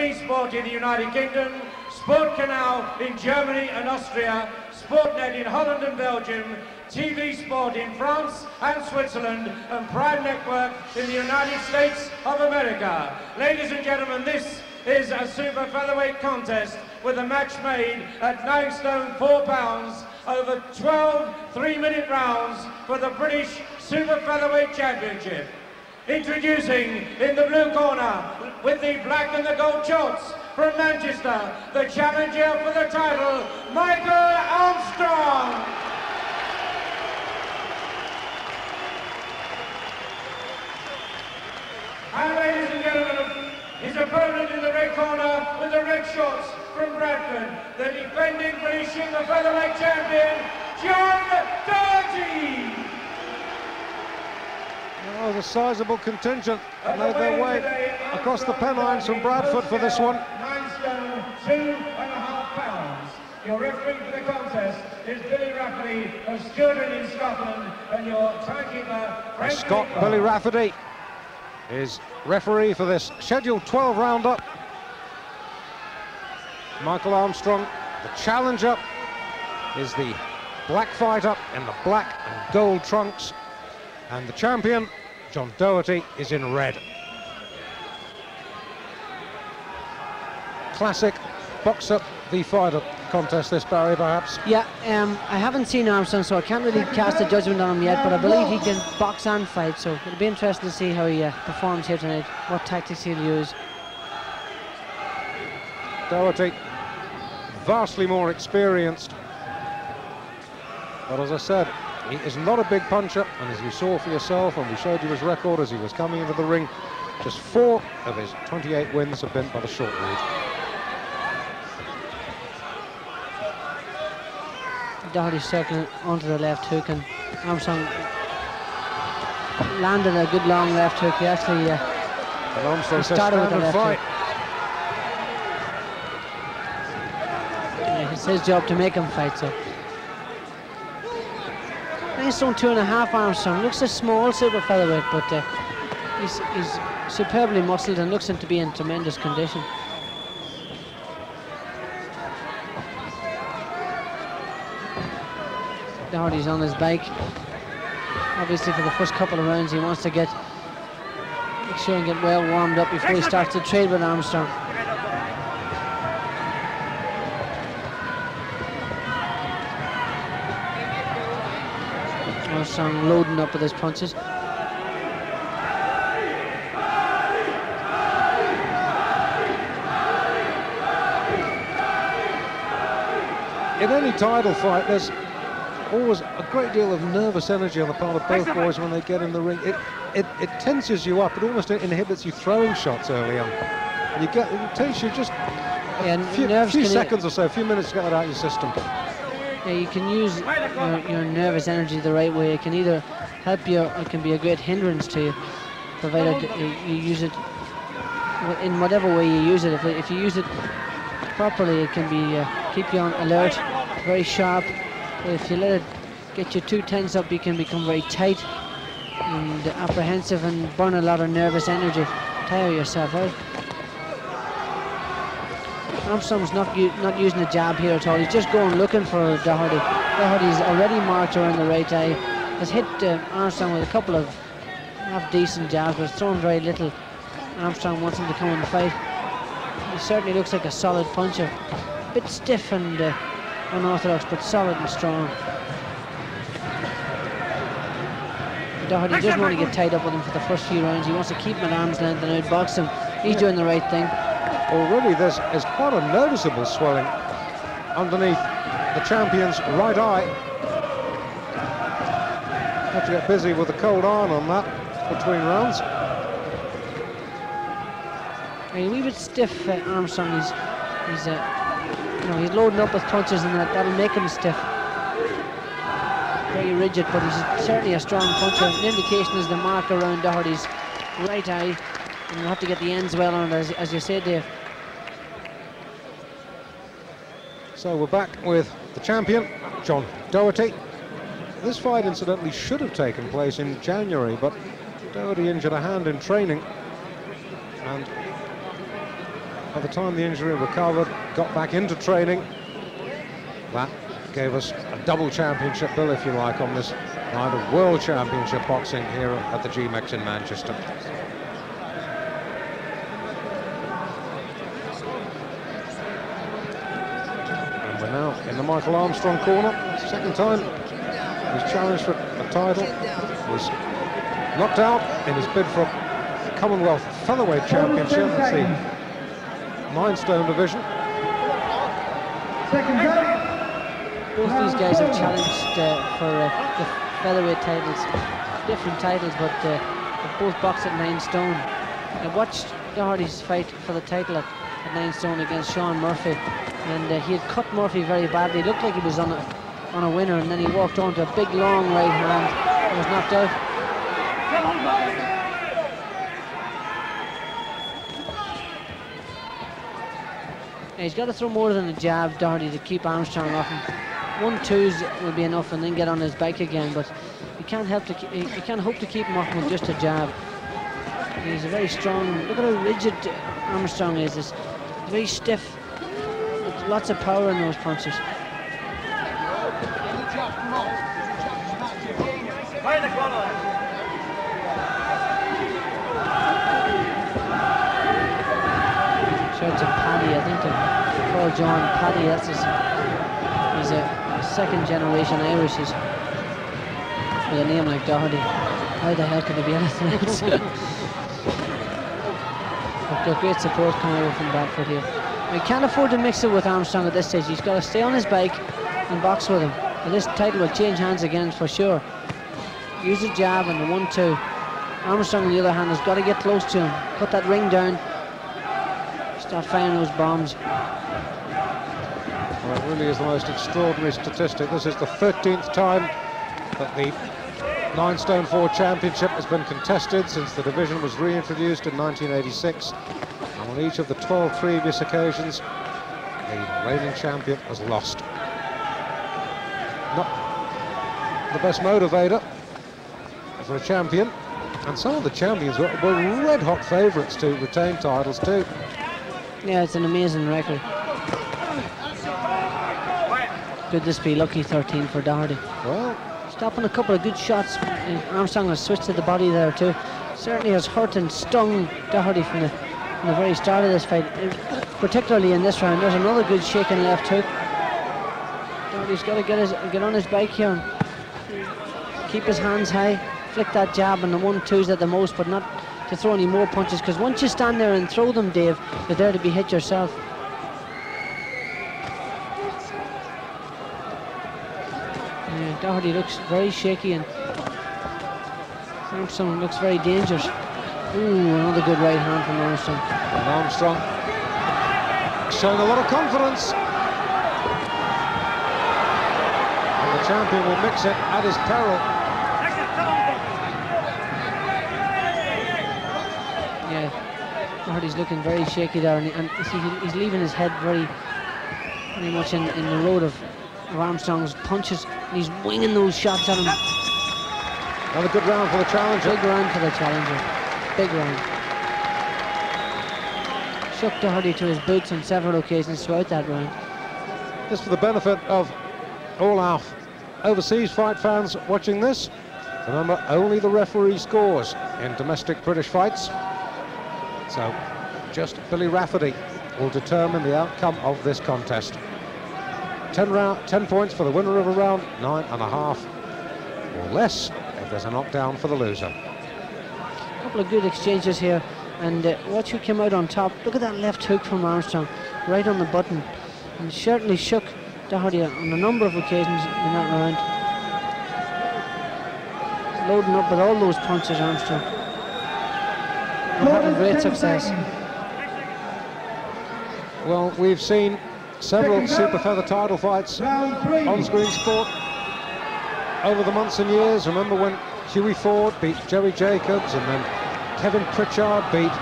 TV Sport in the United Kingdom, Sport Canal in Germany and Austria, Sportnet in Holland and Belgium, TV Sport in France and Switzerland, and Prime Network in the United States of America. Ladies and gentlemen, this is a super featherweight contest with a match made at 9 stone 4 pounds over 12 3-minute rounds for the British Super Featherweight Championship. Introducing in the blue corner with the black and the gold shorts from Manchester, the challenger for the title, Michael Armstrong. And ladies and gentlemen, his opponent in the red corner with the red shorts from Bradford, the defending British Super Featherweight champion, Doherty. Oh, the sizable contingent made their way across the Pennines from Bradford for this one. 9 stone 2.5 pounds. Your referee for the contest is Billy Rafferty of Shannons in Scotland, and your timekeeper, Scott Billy Rafferty is referee for this scheduled 12 round-up. Michael Armstrong, the challenger, is the black fighter in the black and gold trunks, and the champion, John Doherty, is in red. Classic boxer v fighter contest, this, Barry, perhaps? Yeah, I haven't seen Armstrong, so I can't really cast a judgment on him yet, but I believe he can box and fight, so it'll be interesting to see how he performs here tonight, what tactics he'll use. Doherty, vastly more experienced, but as I said, he is not a big puncher, and as you saw for yourself, and we showed you his record as he was coming into the ring, just 4 of his 28 wins have been by the short route. Doherty circling onto the left hook, and Armstrong landed a good long left hook. He actually started with the left hook. Yeah, it's his job to make him fight, so. 9 stone 2.5 Armstrong. Looks a small super featherweight, but he's superbly muscled and looks to be in tremendous condition. Doherty's on his bike. Obviously, for the first couple of rounds, he wants to make sure and get well warmed up before he starts to trade with Armstrong. Armstrong loading up with his punches. In any title fight, there's always a great deal of nervous energy on the part of both boys when they get in the ring. It tenses you up. It almost inhibits you throwing shots early on. And it takes you just a few seconds or so, a few minutes to get that out of your system. Yeah, you can use your nervous energy the right way. It can either help you or it can be a great hindrance to you, provided you use it in whatever way you use it. If you use it properly, it can be keep you on alert, very sharp. If you let it get you too tense up, you can become very tight and apprehensive and burn a lot of nervous energy, tire yourself out. Armstrong's not using a jab here at all. He's just going looking for Doherty. Doherty's already marked around the right eye. Has hit Armstrong with a couple of half-decent jabs, but thrown very little. Armstrong wants him to come and fight. He certainly looks like a solid puncher. A bit stiff and unorthodox, but solid and strong. Doherty doesn't want to get tied up with him for the first few rounds. He wants to keep him at arm's length and outbox him. He's doing the right thing. Already there's quite a noticeable swelling underneath the champion's right eye. Have to get busy with the cold iron on that between rounds. A wee bit stiff, Armstrong. He's loading up with punches, and that'll make him stiff. Very rigid, but he's certainly a strong puncher. An indication is the mark around Doherty's right eye, and you'll have to get the ends well on it, as you said, Dave. So we're back with the champion, John Doherty. This fight, incidentally, should have taken place in January, but Doherty injured a hand in training, and by the time the injury recovered, got back into training. That gave us a double championship bill, if you like, on this night of World Championship boxing here at the G-Mex in Manchester. And we're now in the Michael Armstrong corner. Second time he's challenged for a title. Was knocked out in his bid for a Commonwealth Featherweight Championship. That's the 9-stone division. Both these guys have challenged for the featherweight titles, different titles, but they've both boxed at 9 stone. I watched Doherty's fight for the title at 9 stone against Sean Murphy, and he had cut Murphy very badly. It looked like he was on a winner, and then he walked on to a big long right hand and was knocked out. He's got to throw more than a jab, Doherty, to keep Armstrong off him. 1-2s will be enough, and then get on his bike again. But you can't hope to keep him off with just a jab. He's a very strong. Look at how rigid Armstrong is. He's very stiff. With lots of power in those punches. Shouts of Paddy, I think to Paul John Paddy. That's he's a second-generation Irish. With a name like Doherty, how the hell could it be anything else? But got great support coming over from Bradford here. We can't afford to mix it with Armstrong at this stage. He's got to stay on his bike and box with him. And this title will change hands again for sure. Use a jab and the 1-2. Armstrong on the other hand has got to get close to him. Put that ring down. Start firing those bombs. Well, it really is the most extraordinary statistic. This is the 13th time that the 9 stone 4 championship has been contested since the division was reintroduced in 1986. And on each of the 12 previous occasions, the reigning champion has lost. Not the best motivator for a champion. And some of the champions were red-hot favourites to retain titles too. Yeah, it's an amazing record. Could this be lucky 13 for Doherty? Well, stopping a couple of good shots. Armstrong has switched to the body there too. Certainly has hurt and stung Doherty from the very start of this fight, particularly in this round. There's another good shaking left hook. Doherty's got to get on his bike here and keep his hands high, flick that jab and the 1-2s at the most, but not to throw any more punches, because once you stand there and throw them, Dave, you're there to be hit yourself. Yeah, Doherty looks very shaky and Armstrong looks very dangerous. Ooh, another good right hand from Armstrong. And Armstrong showing a lot of confidence. And the champion will mix it at his peril. Yeah, Doherty's looking very shaky there, and see, he's leaving his head very much in the road of Armstrong's punches, and he's winging those shots at him. Another good round for the challenger. Big round for the challenger. Big round. Shook Doherty to his boots on several occasions throughout that round. Just for the benefit of all our overseas fight fans watching this, remember, only the referee scores in domestic British fights. So just Billy Rafferty will determine the outcome of this contest. 10 points for the winner of a round, 9.5 or less if there's a knockdown for the loser. A couple of good exchanges here, and watch who came out on top. Look at that left hook from Armstrong, right on the button, and certainly shook Doherty on a number of occasions in that round. Loading up with all those punches, Armstrong. And having great success. Well, we've seen several super feather title fights on screen sport over the months and years. Remember when Hughie Ford beat Jerry Jacobs, and then Kevin Pritchard beat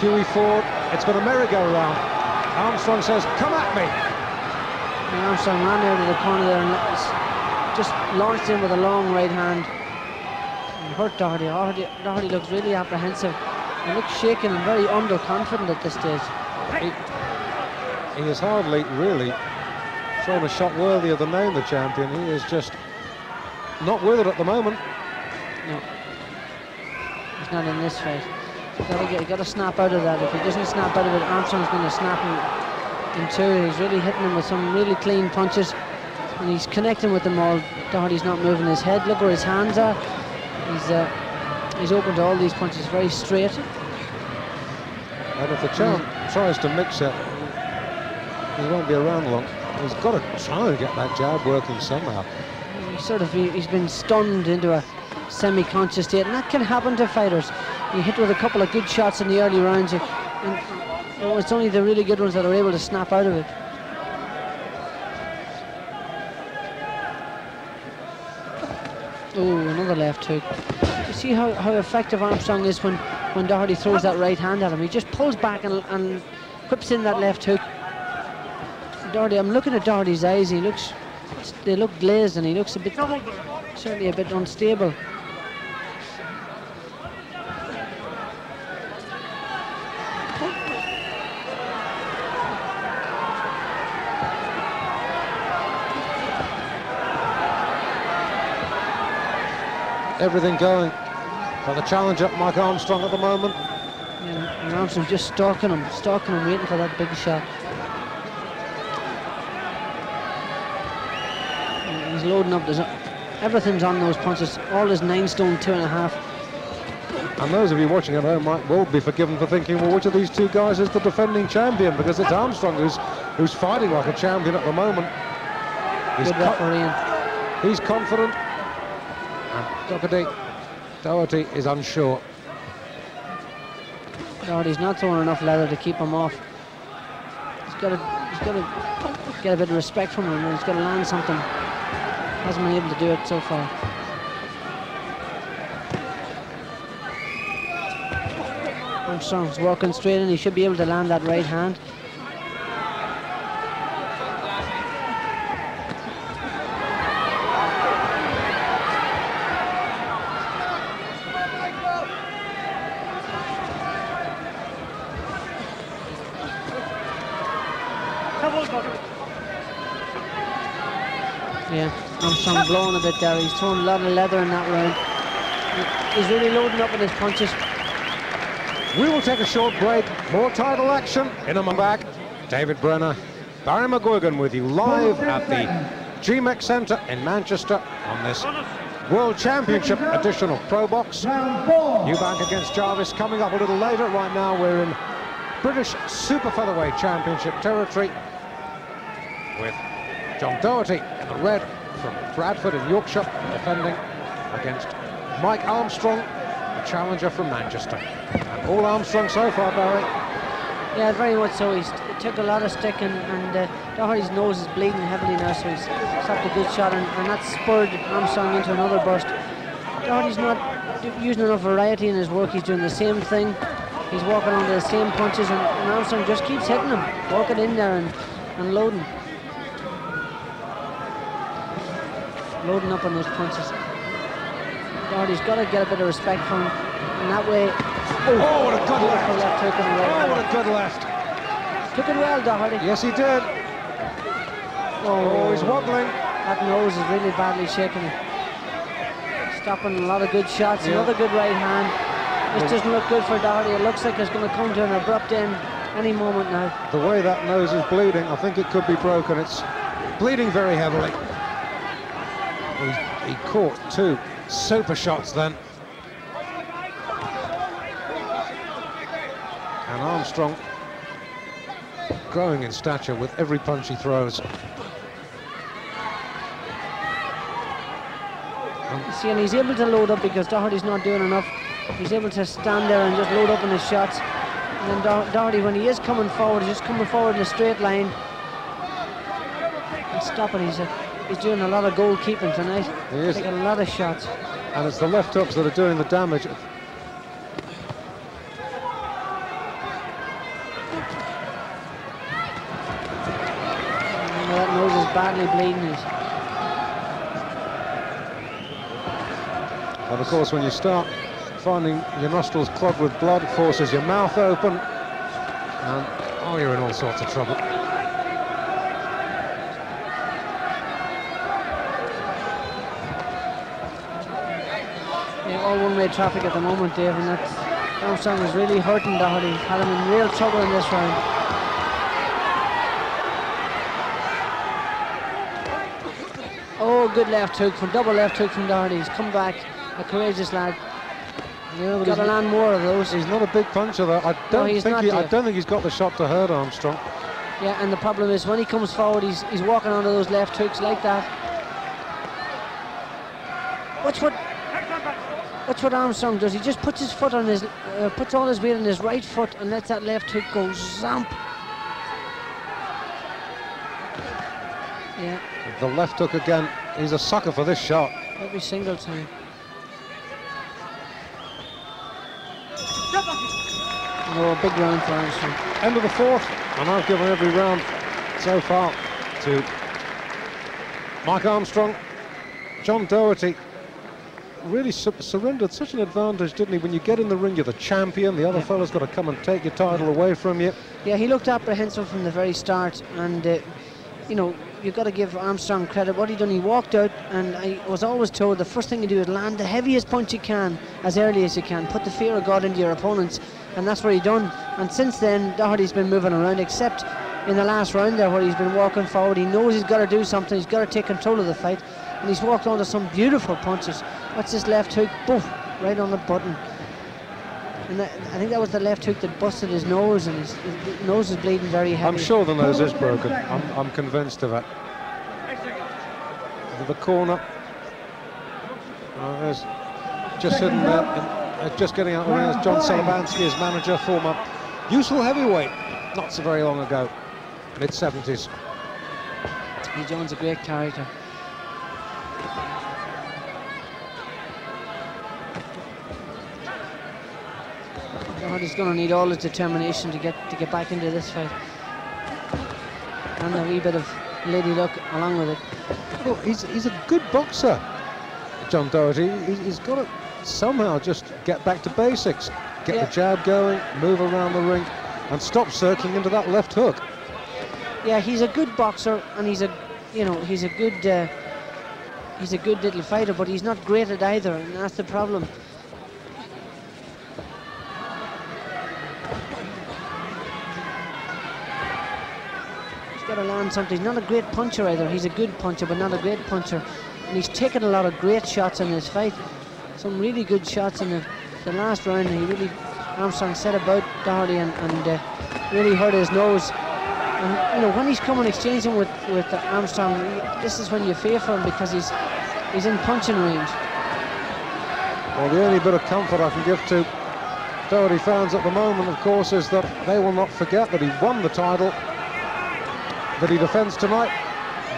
Hughie Ford. It's been a merry-go-round. Armstrong says, "Come at me." And Armstrong ran out of the corner there and just launched in with a long right hand and hurt Doherty. Doherty looks really apprehensive and looks shaken and very underconfident at this stage. He has hardly really thrown a shot worthy of the name, the champion. He is just not with it at the moment. No, he's not in this fight. Got to snap out of that. If he doesn't snap out of it, Armstrong's going to snap him in two. He's really hitting him with some really clean punches, and he's connecting with them all. Doherty's not moving his head. Look where his hands are. He's open to all these punches, very straight. And if the champ tries to mix it, he won't be around long. He's got to try and get that jab working somehow. He's been stunned into a semi-conscious state, and that can happen to fighters. You hit with a couple of good shots in the early rounds, and it's only the really good ones that are able to snap out of it. Oh, another left hook. You see how effective Armstrong is when Doherty throws that right hand at him. He just pulls back and whips in that left hook. Doherty, I'm looking at Doherty's eyes. They look glazed, and he looks certainly a bit unstable. Everything going for the challenger, Mike Armstrong, at the moment. Yeah, and Armstrong just stalking him, waiting for that big shot. He's loading up. Everything's on those punches. All his 9 stone 2.5. And those of you watching at home will be forgiven for thinking, well, which of these two guys is the defending champion? Because it's Armstrong who's fighting like a champion at the moment. He's confident. And Doherty is unsure. Doherty's not throwing enough leather to keep him off. He's got to get a bit of respect from him, and he's got to land something. Hasn't been able to do it so far. Armstrong's walking straight in. He should be able to land that right hand. Yeah, Armstrong blowing a bit there. He's throwing a lot of leather in that round. He's really loading up with his punches. We will take a short break. More title action in a moment. Back. David Brenner, Barry McGuigan with you live at the GMEX Centre in Manchester on this World Championship edition of Pro Box. Eubank against Jarvis coming up a little later. Right now we're in British Super Featherweight Championship territory with John Doherty in the red from Bradford in Yorkshire, defending against Mike Armstrong, the challenger from Manchester. And all Armstrong so far, Barry. Yeah, very much so. He took a lot of stick, and Doherty's nose is bleeding heavily now, so he's stopped a good shot, and that spurred Armstrong into another burst. Doherty's not using enough variety in his work. He's doing the same thing. He's walking onto the same punches, and Armstrong just keeps hitting him, walking in there and loading. Loading up on those punches. Doherty's got to get a bit of respect from him, and that way. Oh, what a good left! Left right, what a good left! Took it well, Doherty. Yes, he did. Oh, he's wobbling. That nose is really badly shaking. Stopping a lot of good shots. Yeah. Another good right hand. This doesn't look good for Doherty. It looks like it's going to come to an abrupt end any moment now. The way that nose is bleeding, I think it could be broken. It's bleeding very heavily. He caught 2 super shots then. And Armstrong growing in stature with every punch he throws. See, and he's able to load up because Doherty's not doing enough. He's able to stand there and just load up on his shots. And then Doherty, when he is coming forward, he's just coming forward in a straight line. And stopping, he's doing a lot of goalkeeping tonight. He is. Taking a lot of shots. And it's the left hooks that are doing the damage. That nose is badly bleeding. And of course, when you start finding your nostrils clogged with blood, it forces your mouth open. And oh, you're in all sorts of trouble. Yeah, all one-way traffic at the moment, Dave, and that's Armstrong is really hurting Doherty. Had him in real trouble in this round. Oh, good left hook, double left hook from Doherty. He's come back, a courageous lad. Yeah, got to land more of those. He's not a big puncher, though. I don't think he's got the shot to hurt Armstrong. Yeah, and the problem is when he comes forward, he's walking onto those left hooks like that. Watch what Armstrong does. He just puts his foot on his, puts all his weight on his right foot and lets that left hook go zamp. Yeah. The left hook again. He's a sucker for this shot. Every single time. Oh, big round for Armstrong. End of the fourth, and I've given every round so far to Mike Armstrong. John Doherty really surrendered such an advantage, didn't he? When you get in the ring, you're the champion. The other fella's got to come and take your title away from you. Yeah, he looked apprehensive from the very start, and you know, you've got to give Armstrong credit. What he done, he walked out, and I was always told the first thing you do is land the heaviest punch you can as early as you can. Put the fear of God into your opponents, and that's what he done. And since then, Doherty's been moving around, except in the last round there where he's been walking forward. He knows he's got to do something. He's got to take control of the fight, and he's walked onto some beautiful punches. What's this left hook? Boof, right on the button. And I think that was the left hook that busted his nose, and his nose is bleeding very heavy. I'm sure the nose is broken. I'm convinced of that. Into the corner. There's just sitting there, just getting out of the ring. There's John Solobansky, his manager, former useful heavyweight, not so very long ago, mid-70s. John's a great character. He's going to need all his determination to get back into this fight, and a wee bit of lady luck along with it. Well, he's a good boxer, John Doherty. He's got to somehow just get back to basics, get the jab going, move around the ring, and stop circling into that left hook. Yeah, he's a good boxer, and he's a good little fighter, but he's not great at either, and that's the problem. Got to land something. He's not a great puncher either. He's a good puncher, but not a great puncher. And he's taken a lot of great shots in this fight. Some really good shots in the last round. Armstrong set about Doherty and really hurt his nose. And you know, when he's coming exchanging with Armstrong, this is when you fear for him, because he's in punching range. Well, the only bit of comfort I can give to Doherty fans at the moment, of course, is that they will not forget that he won the title that he defends tonight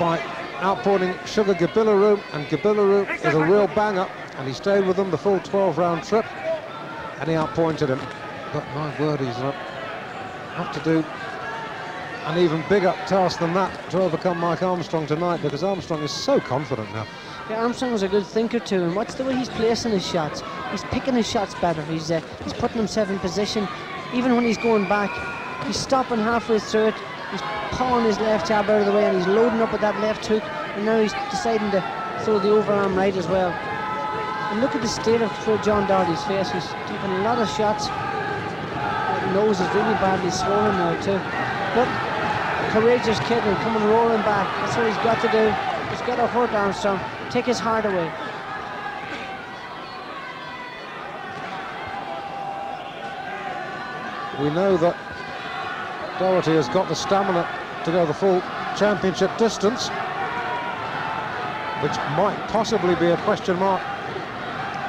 by outpointing Sugar Gabilaroo, and Gabilaroo is a real banger, and he stayed with them the full 12-round trip, and he outpointed him. But my word, he's going to have to do an even bigger task than that to overcome Mike Armstrong tonight, because Armstrong is so confident now. Yeah, Armstrong was a good thinker too, and watch the way he's placing his shots. He's picking his shots better. He's putting himself in position. Even when he's going back, he's stopping halfway through it. He's pawing his left jab out of the way, and he's loading up with that left hook, and now he's deciding to throw the overarm right as well. And look at the state of John Doherty's face. He's taking a lot of shots. The nose is really badly swollen now too. But a courageous kid and coming rolling back. That's what he's got to do. He's got to hurt Armstrong, take his heart away. We know that Doherty has got the stamina to go the full championship distance, which might possibly be a question mark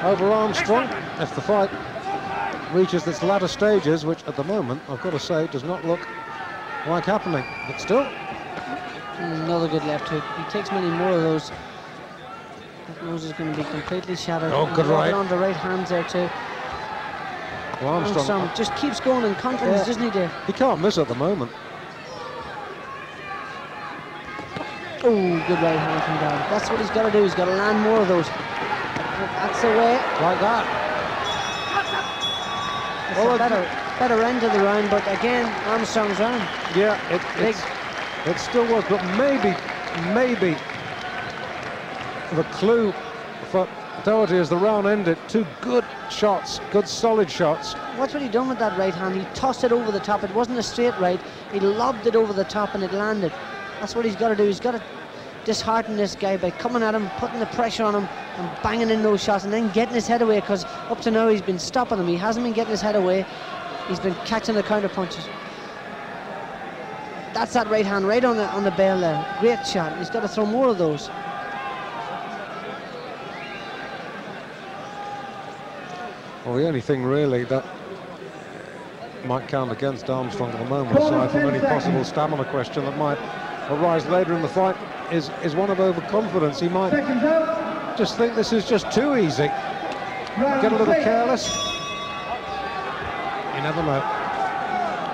over Armstrong if the fight reaches its latter stages, which at the moment, I've got to say, does not look like happening. But still, another good left hook. He takes many more of those. That nose is going to be completely shattered. Oh, good right. On the right hands there too. Well, Armstrong just keeps going in confidence, doesn't he, Dave? He can't miss at the moment. Oh, good right hand from Doherty. That's what he's got to do. He's got to land more of those. That's the way. Like that. That's better end of the round, but again, Armstrong's round. Yeah, it still was, but maybe the clue for Doherty as the round ended, 2 good shots, good solid shots. What's what he done with that right hand? He tossed it over the top. It wasn't a straight right. He lobbed it over the top and it landed. That's what he's got to do. He's got to dishearten this guy by coming at him, putting the pressure on him and banging in those shots and then getting his head away, because up to now he's been stopping him. He hasn't been getting his head away. He's been catching the counter punches. That's that right hand right on the bell there. Great shot. He's got to throw more of those. Well, the only thing really that might count against Armstrong at the moment, aside from any possible stamina question that might arise later in the fight, is one of overconfidence. He might just think this is just too easy, get a little careless. You never know.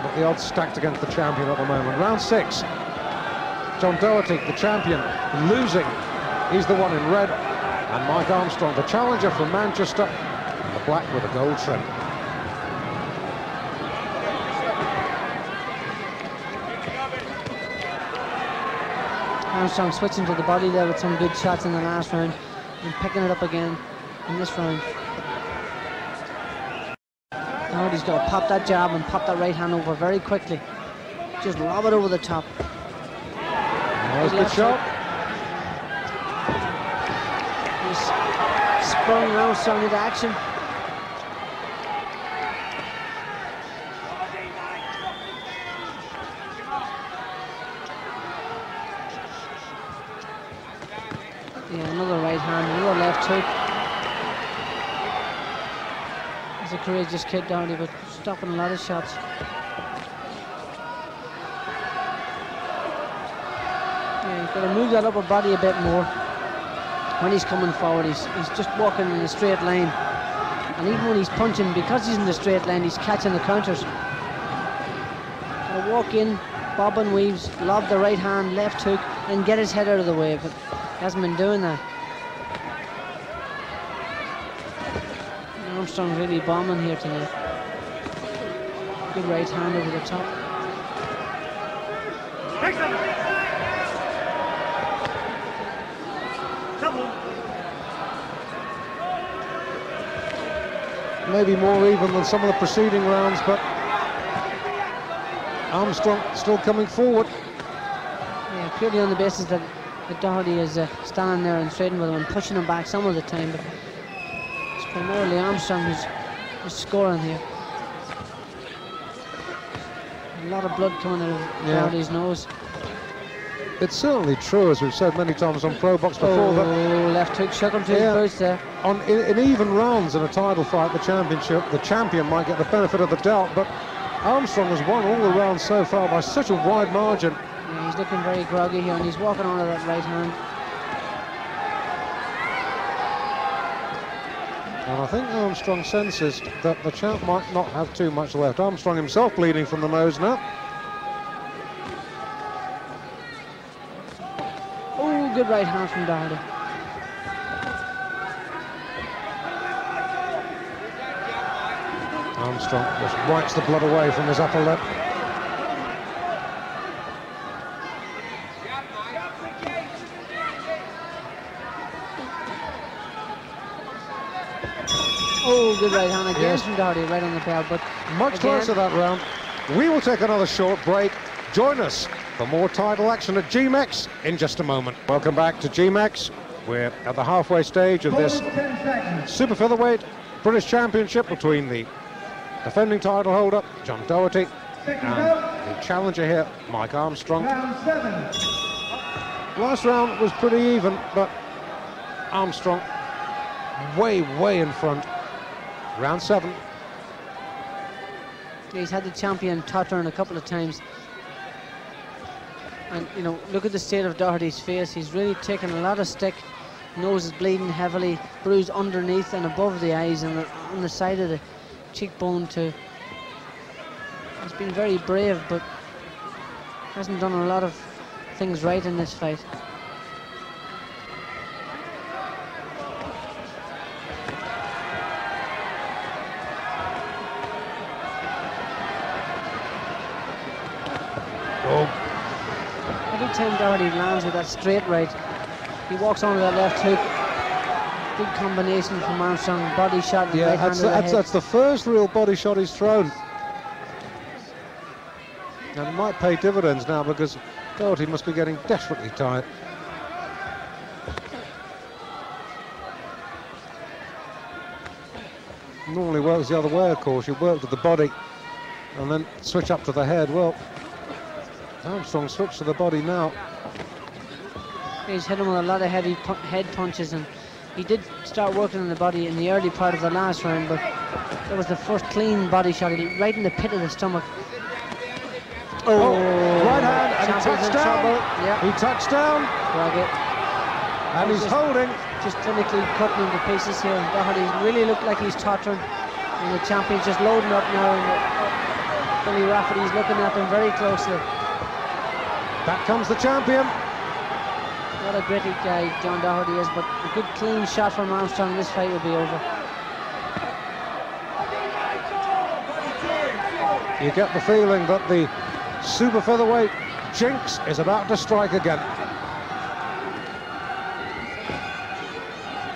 But the odds stacked against the champion at the moment. Round 6. John Doherty, the champion, losing. He's the one in red. And Mike Armstrong, the challenger from Manchester, the black with a gold trim. Armstrong switching to the body there with some good shots in the last round and picking it up again in this round. Doherty's got to pop that jab and pop that right hand over very quickly. Just lob it over the top. Nice good shot. He's sprung Armstrong into action. Yeah, another right hand, another left hook. He's a courageous kid, Doherty, but stopping a lot of shots. Yeah, he's got to move that upper body a bit more. When he's coming forward, he's just walking in a straight line. And even when he's punching, because he's in the straight line, he's catching the counters. Got to walk in, bob and weaves, lob the right hand, left hook, and get his head out of the way. But he hasn't been doing that. Armstrong's really bombing here tonight. Good right hand over the top. Maybe more even than some of the preceding rounds, but Armstrong still coming forward. Yeah, purely on the basis that Doherty is standing there and trading with him and pushing him back some of the time, but it's primarily Armstrong who's scoring here. A lot of blood coming out of Doherty's nose. It's certainly true, as we've said many times on Pro Box before, that left hook shook him to his boots there. In even rounds in a title fight, the champion might get the benefit of the doubt, but Armstrong has won all the rounds so far by such a wide margin. Yeah, he's looking very groggy here, and he's walking onto that right hand. And I think Armstrong senses that the champ might not have too much left. Armstrong himself bleeding from the nose now. Oh, good right hand from Doherty. Armstrong just wipes the blood away from his upper lip. Oh, good right hand again from Doherty, right on the bell. But much closer that round. We will take another short break. Join us for more title action at GMEX in just a moment. Welcome back to GMEX. We're at the halfway stage of this Super Featherweight British Championship between the defending title holder, John Doherty, and the challenger here, Mike Armstrong. Last round was pretty even, but Armstrong way in front. Round 7. He's had the champion tottering a couple of times. And, you know, look at the state of Doherty's face. He's really taken a lot of stick. Nose is bleeding heavily, bruised underneath and above the eyes and on the side of the cheekbone too. He's been very brave, but hasn't done a lot of things right in this fight. Oh. Every time Doherty lands with that straight right, he walks onto that left hook. Big combination from Armstrong, body shot and Yeah, right hand to the head. that's the first real body shot he's thrown. And it might pay dividends now because Doherty must be getting desperately tired. Normally works the other way, of course. You work with the body and then switch up to the head. Well, Armstrong switched to the body now. He's hit him with a lot of heavy head punches, and he did start working on the body in the early part of the last round, but that was the first clean body shot, right in the pit of the stomach. Oh, right hand, and he touched down. Yeah. He touched down. And he's holding. Just clinically cutting into pieces here. Doherty really looked like he's tottering. And the champion's just loading up now. And Billy Rafferty's looking at him very closely. Back comes the champion. What a gritty guy John Doherty is, but a good clean shot from Armstrong, this fight will be over. You get the feeling that the super featherweight jinx is about to strike again.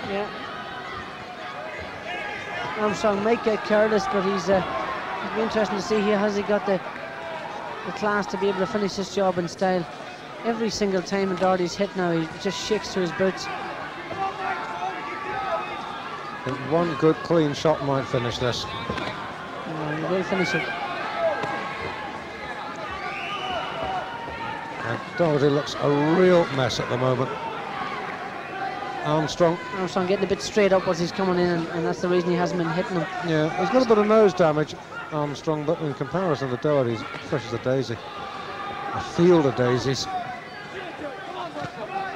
Yeah. Armstrong might get careless, but he's it'll be interesting to see here, has he got the class to be able to finish this job in style. Every single time when Doherty's hit now, he just shakes to his boots. I think one good clean shot might finish this. He will finish it. And Doherty looks a real mess at the moment. Armstrong getting a bit straight up as he's coming in, and that's the reason he hasn't been hitting him. Yeah, he's got a bit of nose damage, Armstrong, but in comparison to Doherty, he's fresh as a daisy. A field of daisies.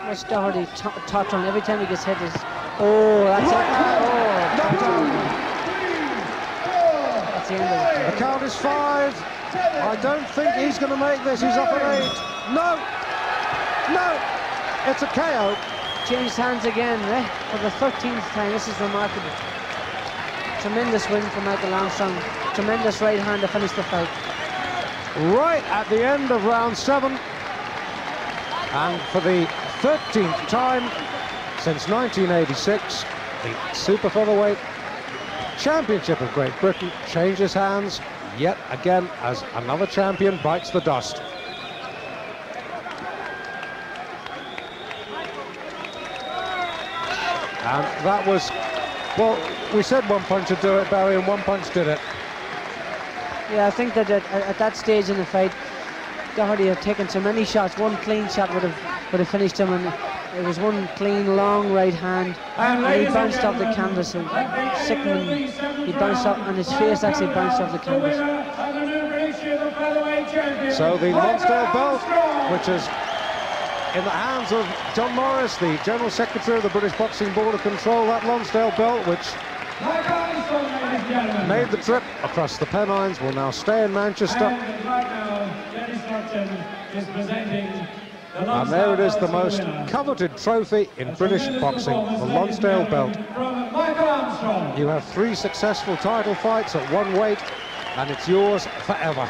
Watch Doherty tottering every time he gets hit. Oh, that's it. That's the end of it. The count is 5. I don't think he's going to make this. He's up at 8. No! It's a KO. Changed hands again, for the 13th time. This is remarkable. Tremendous win for Michael Armstrong. Tremendous right hand to finish the fight. Right at the end of round 7. And for the 13th time since 1986, the super featherweight championship of Great Britain changes hands yet again as another champion bites the dust. And that was, well, we said one punch would do it, Barry, and one punch did it. Yeah, I think that at that stage in the fight, Doherty had taken so many shots. One clean shot would have finished him, and it was one clean, long right hand, and he bounced off the canvas. And sickening, he bounced off, and his face actually bounced off the canvas. So the Lonsdale belt, which is in the hands of John Morris, the General Secretary of the British Boxing Board of Control, that Lonsdale belt, which made the trip across the Pennines, will now stay in Manchester. And there it is, the most coveted trophy in British boxing, the Lonsdale belt. You have 3 successful title fights at one weight, and it's yours forever.